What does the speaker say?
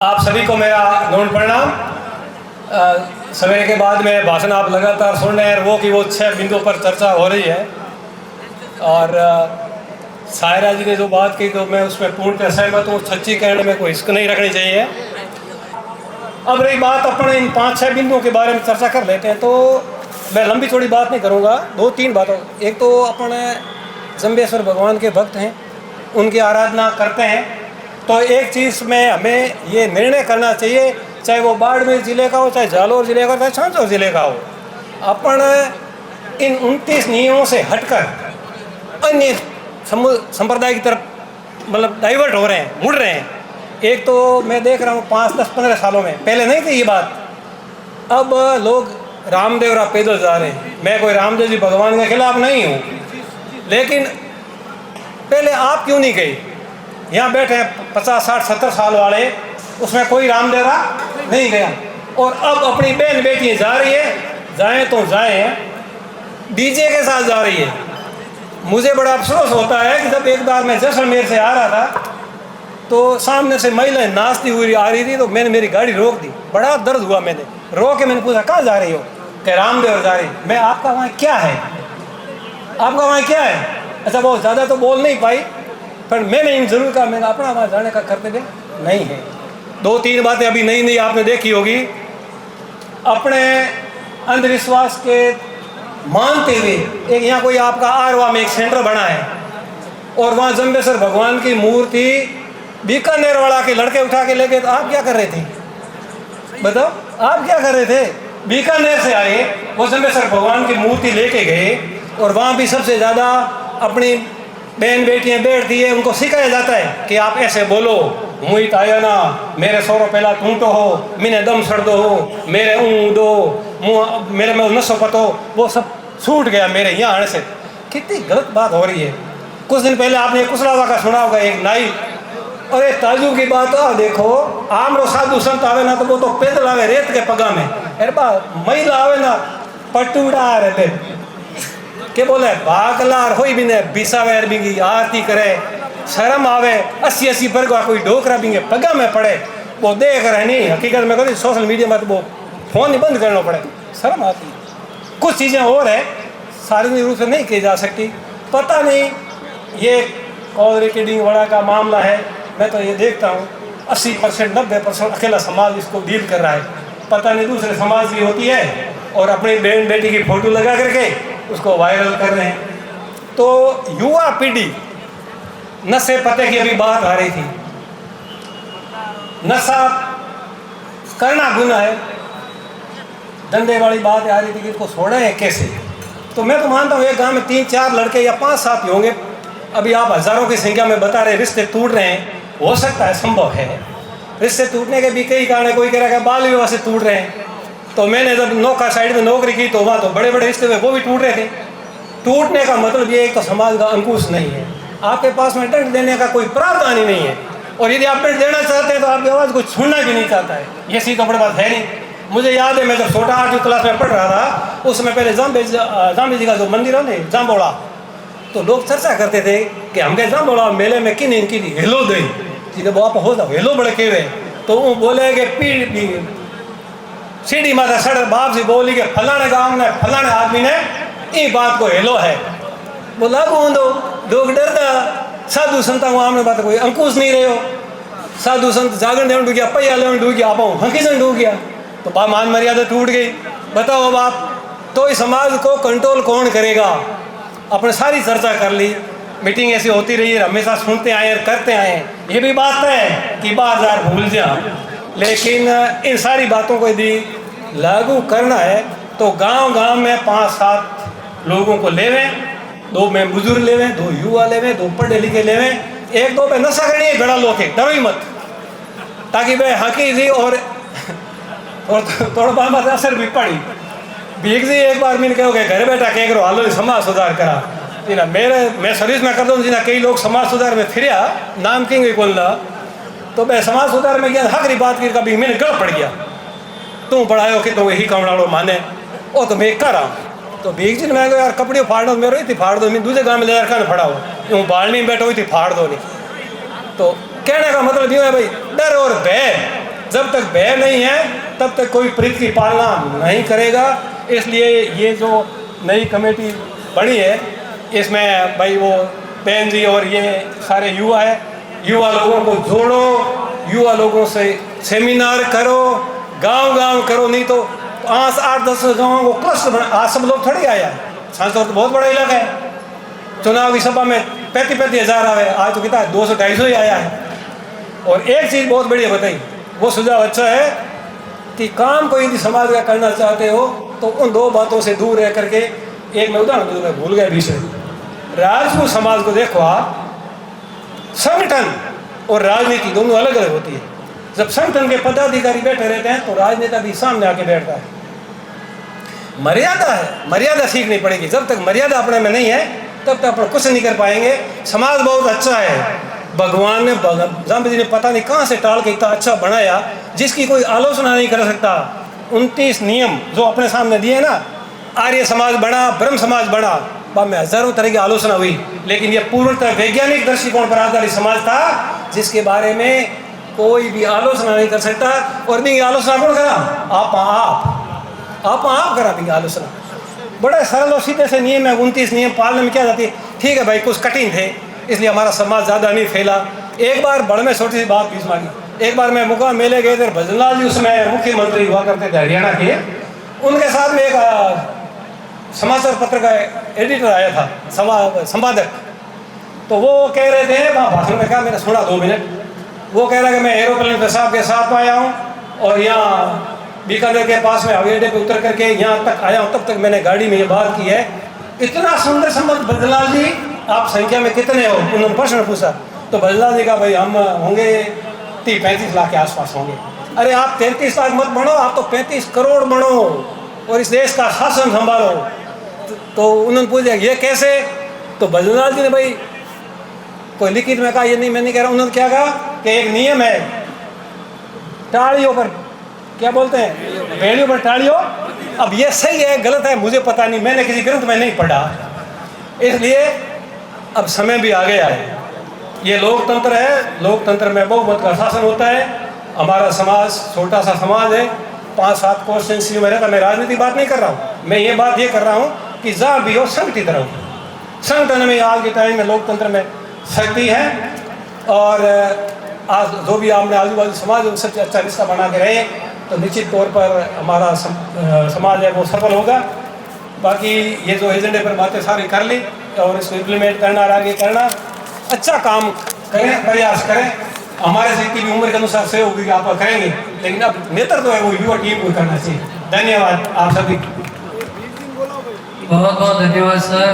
आप सभी को मेरा नमन प्रणाम। सवेरे के बाद में भाषण आप लगातार सुन रहे हैं वो कि वो 6 बिंदुओं पर चर्चा हो रही है और सायरा जी ने जो बात की तो मैं उसमें पूर्णतः सहमत हूँ। सच्ची कहने में कोई रिस्क नहीं रखनी चाहिए। अब रही बात अपने इन 5-6 बिंदुओं के बारे में चर्चा कर लेते हैं। तो मैं लंबी चौड़ी बात नहीं करूँगा, 2-3 बातों। एक तो अपने जम्बेश्वर भगवान के भक्त हैं, उनकी आराधना करते हैं। तो एक चीज़ में हमें ये निर्णय करना चाहिए, चाहे वो बाड़मेर ज़िले का हो, चाहे जालौर ज़िले का हो, चाहे छाछोर ज़िले का हो, अपन इन 29 नियमों से हटकर अन्य संप्रदाय की तरफ मतलब डाइवर्ट हो रहे हैं, मुड़ रहे हैं। एक तो मैं देख रहा हूँ 5, 10, 15 सालों में, पहले नहीं थी ये बात। अब लोग रामदेवरा पैदल जा रहे हैं। मैं कोई रामदेव जी भगवान के खिलाफ नहीं हूँ, लेकिन पहले आप क्यों नहीं गए? यहाँ बैठे हैं 50, 60, 70 साल वाले, उसमें कोई रामदेवरा नहीं गया। और अब अपनी बहन बेटी जा रही है, जाएँ तो जाएँ, डीजे के साथ जा रही है। मुझे बड़ा अफसोस होता है कि जब एक बार मैं जैसलमेर से आ रहा था तो सामने से महिलाएं नाचती हुई आ रही थी, तो मैंने मेरी गाड़ी रोक दी। बड़ा दर्द हुआ, मैंने रोक के मैंने पूछा कहाँ जा रही हो? कि रामदेव जा रही। मैं आपका वहाँ क्या है, आपका वहाँ क्या है? अच्छा, बहुत ज़्यादा तो बोल नहीं पाई, पर मैंने इन जरूर कहा मैंने अपना वहाँ जाने का कर्तव्य नहीं है। 2-3 बातें अभी नई नई आपने देखी होगी। अपने अंधविश्वास के मानते हुए एक यहाँ कोई आपका आरवा में एक सेंटर बना है और वहाँ जम्बेश्वर भगवान की मूर्ति बीकानेर वाला के लड़के उठा के ले गए। तो आप क्या कर रहे थे? बताओ, आप क्या कर रहे थे? बीकानेर से आए, वो जम्बेश्वर भगवान की मूर्ति लेके गए और वहाँ भी सबसे ज़्यादा अपनी बहन बेटियाँ बैठती है, उनको सिखाया जाता है कि आप ऐसे बोलो, मुई आया ना, मेरे सौरों पहला टूटो हो, मैंने दम सड़ दो हो, मेरे ऊँ दो, मुँह मेरे में नसो पतो। वो सब छूट गया मेरे यहाँ आने से। कितनी गलत बात हो रही है। कुछ दिन पहले आपने कुशलावा का सुना होगा, एक नाई। अरे ताजू की बात आ देखो, आमरो साधु संत आवे ना तो वो तो पैदल आवे रेत के पगा में। अरे बा महिला आवे ना पटूड़ा रहते के बोले भागलार होई भी ने बिसावे बिंगी आरती करे, शर्म आवे। 80-80 पर कोई डोकरा बिंगे पगा में पड़े, वो देख रहे नहीं। हकीकत में कहते सोशल मीडिया में तो वो फोन ही बंद करना पड़े, शर्म आती। कुछ चीज़ें और है सार्वजनिक रूप से नहीं की जा सकती। पता नहीं ये कॉल रिकॉर्डिंग वड़ा का मामला है। मैं तो ये देखता हूँ 80%, 90% अकेला समाज इसको डील कर रहा है। पता नहीं दूसरे समाज की होती है और अपनी बहन बेटी की फ़ोटो लगा करके उसको वायरल कर रहे हैं। तो युवा पीढ़ी नशे पते की अभी बात आ रही थी। नशा करना गुनाह है, धंधे वाली बात आ रही थी कि इसको छोड़े हैं कैसे। तो मैं तो मानता हूँ एक गांव में 3-4 लड़के या 5-7 ही होंगे। अभी आप हज़ारों की संख्या में बता रहे रिश्ते टूट रहे हैं। हो सकता है, संभव है। रिश्ते टूटने के भी कई कारण है। कोई कह रहा है बाल विवाह से टूट रहे हैं। तो मैंने जब नौका साइड में नौकरी की तो वहाँ तो बड़े बड़े रिश्ते हुए, वो भी टूट रहे थे। टूटने का मतलब ये एक तो समाज का अंकुश नहीं है। आपके पास में दंड देने का कोई प्रावधान ही नहीं है। और यदि आप दंड देना चाहते हैं तो आपकी आवाज़ को छूना भी नहीं चाहता है। ये सीधी तो बड़ी बात है नहीं। मुझे याद है मैं जब छोटा 8वीं क्लास में पढ़ रहा था, उसमें पहले जाम्बे जी का जो मंदिर है ना जाम्बोड़ा, तो लोग चर्चा करते थे कि हम गए जाम्बोड़ा मेले में किन इनकी हेलो दे सीधे वो आप हो जाओ हेलो बड़े के हुए। तो वो बोले कि पीढ़ सीढ़ी माता सड़ बाप जी बोली कि फलाने गांव ने फलाने आदमी ने ये बात को हेलो है। वो लागू दो लोग डरता साधु संता को आमने बात कोई अंकुश नहीं रहे हो। साधु संत जागरण देवन डूब गया, पैया लेवन डूब गया, आप हकीजन डूब गया, तो बाप मान मर्यादा टूट गई। बताओ अब आप, तो इस समाज को कंट्रोल कौन करेगा? अपने सारी चर्चा कर ली, मीटिंग ऐसी होती रही है, हमेशा सुनते आए और करते आए। ये भी बात है कि बाजार भूल जा, लेकिन इन सारी बातों को यदि लागू करना है तो गांव-गांव में 5-7 लोगों को लेवें, 2 में बुजुर्ग लेवें, 2 युवा लेवें, 2 पढ़े लिखे लेवें, 1-2 पे नशा करनी है, बड़ा लोग है, डरो ही मत, ताकि वह हकी जी और थोड़ा बहुत असर भी पड़ी। भीख जी एक बार मैंने कहो कि घर बैठा कह करो हालो समाज सुधार करा जिना मैं सर्विस में कर दूँ जिना कई लोग समाज सुधार में फिर नाम किंग बोलना, तो मैं समाज सुधार में गया हकरी बात की कभी मैंने गलत पड़ गया। तू पढ़ायो कि तुम यही कमड़ाड़ो माने ओ तो मैं करा। तो भीख जी ने मैं यार कपड़े फाड़ दो, मेरे थी फाड़ दो, मैं दूसरे गाँव में ले कर फड़ाओ, यूँ बालनी में बैठो हुई थी फाड़ दो नहीं। तो कहने का मतलब यूँ है भाई, डर और भय जब तक भय नहीं है तब तक कोई प्रीत की पालना नहीं करेगा। इसलिए ये जो नई कमेटी बनी है इसमें भाई वो बहन जी और ये सारे युवा है, युवा लोगों को जोड़ो, युवा लोगों से सेमिनार करो, गांव-गांव करो, नहीं तो 8-10 गाँवों को क्लस्टर बना। आज सब लोग थोड़ी आया, सांसद तो बहुत बड़ा इलाका है, चुनाव की सभा में 35-35 हज़ार आए, आज तो कितना 200-250 ही आया है। और एक चीज़ बहुत बढ़िया बताई, वो सुझाव अच्छा है कि काम कोई यदि समाज का करना चाहते हो तो उन दो बातों से दूर रह करके, एक मैं उदाहरण दूँ, मैं भूल गया विषय, राजपूत समाज को देखो आप, संगठन और राजनीति दोनों अलग अलग होती है। जब संगठन के पदाधिकारी बैठे रहते हैं तो राजनेता भी सामने आके बैठता है। मर्यादा है, मर्यादा सीखनी पड़ेगी। जब तक मर्यादा अपने में नहीं है तब तक अपन कुछ नहीं कर पाएंगे। समाज बहुत अच्छा है, भगवान ने राम जी ने पता नहीं कहाँ से टाल के इतना अच्छा बनाया जिसकी कोई आलोचना नहीं कर सकता। 29 नियम जो अपने सामने दिए ना, आर्य समाज बना, ब्रह्म समाज बना, बाद में हजारों तरह की आलोचना हुई, लेकिन यह पूर्णतः वैज्ञानिक दृष्टिकोण पर आधारित समाज था जिसके बारे में कोई भी आलोचना नहीं कर सकता। और भी आलोचना कौन करा? आप करा भी आलोचना। बड़े सरल और सीधे से नियम है, 29 नियम पालने में क्या जाती है। ठीक है भाई, कुछ कठिन थे इसलिए हमारा समाज ज़्यादा नहीं फैला। एक बार बड़ में छोटी सी बात बीच मांगी, एक बार मैं मुकाम मेले गए थे, भजनलाल जी उसमें मुख्यमंत्री हुआ करते थे हरियाणा के, उनके साथ में एक समाचार पत्र का एडिटर आया था, संपादक। तो वो कह रहे थे, वहाँ भाषण में कहा, मैंने सुना 2 मिनट, वो कह रहा है कि मैं एरोप्लेन पेशाब के साथ आया हूँ और यहाँ बीकानेर के पास में हवाई अड्डे पे उतर करके यहाँ तक आया हूँ, तब तक मैंने गाड़ी में ये बात की है। इतना सुंदर संबंध। भजनलाल जी आप संख्या में कितने हो? उन्होंने प्रश्न पूछा तो भजनलाल जी का भाई हम होंगे 30-35 लाख के आसपास होंगे। अरे आप 33 लाख मत बनो, आप तो 35 करोड़ बनो और इस देश का शासन संभालो। तो उन्होंने पूछा ये कैसे? तो भजनलाल जी ने भाई कोई लिखित में कहा, ये नहीं मैं नहीं कह रहा, उन्होंने क्या कहा कि एक नियम है, टाड़ियों पर क्या बोलते हैं, बेड़ियों पर टाड़ियों। अब ये सही है गलत है मुझे पता नहीं, मैंने किसी ग्रंथ में नहीं पढ़ा, इसलिए अब समय भी आ गया है। ये लोकतंत्र है, लोकतंत्र में बहुमत का शासन होता है। हमारा समाज छोटा सा समाज है, 5-7 कॉन्स्टिट्यूंसी में रहता। मैं राजनीति बात नहीं कर रहा हूँ, मैं ये बात ये कर रहा हूँ कि जहाँ भी हो संगठित रहो। संगठन में आज के टाइम में लोकतंत्र में शक्ति है और आज जो भी आपने आजू बाजू समाज उनसे अच्छा रिश्ता बना के रहे तो निश्चित तौर पर हमारा समाज है वो सफल होगा। बाकी ये जो एजेंडे पर बातें सारी कर ली और इसको इम्प्लीमेंट करना और आगे करना, अच्छा काम करें, प्रयास करें। हमारे से इतनी भी उम्र के अनुसार सहयोग भी आप करेंगे, लेकिन अब नेतृत्व है वो युवा टीम को करना चाहिए। धन्यवाद आप सभी। बहुत बहुत धन्यवाद सर।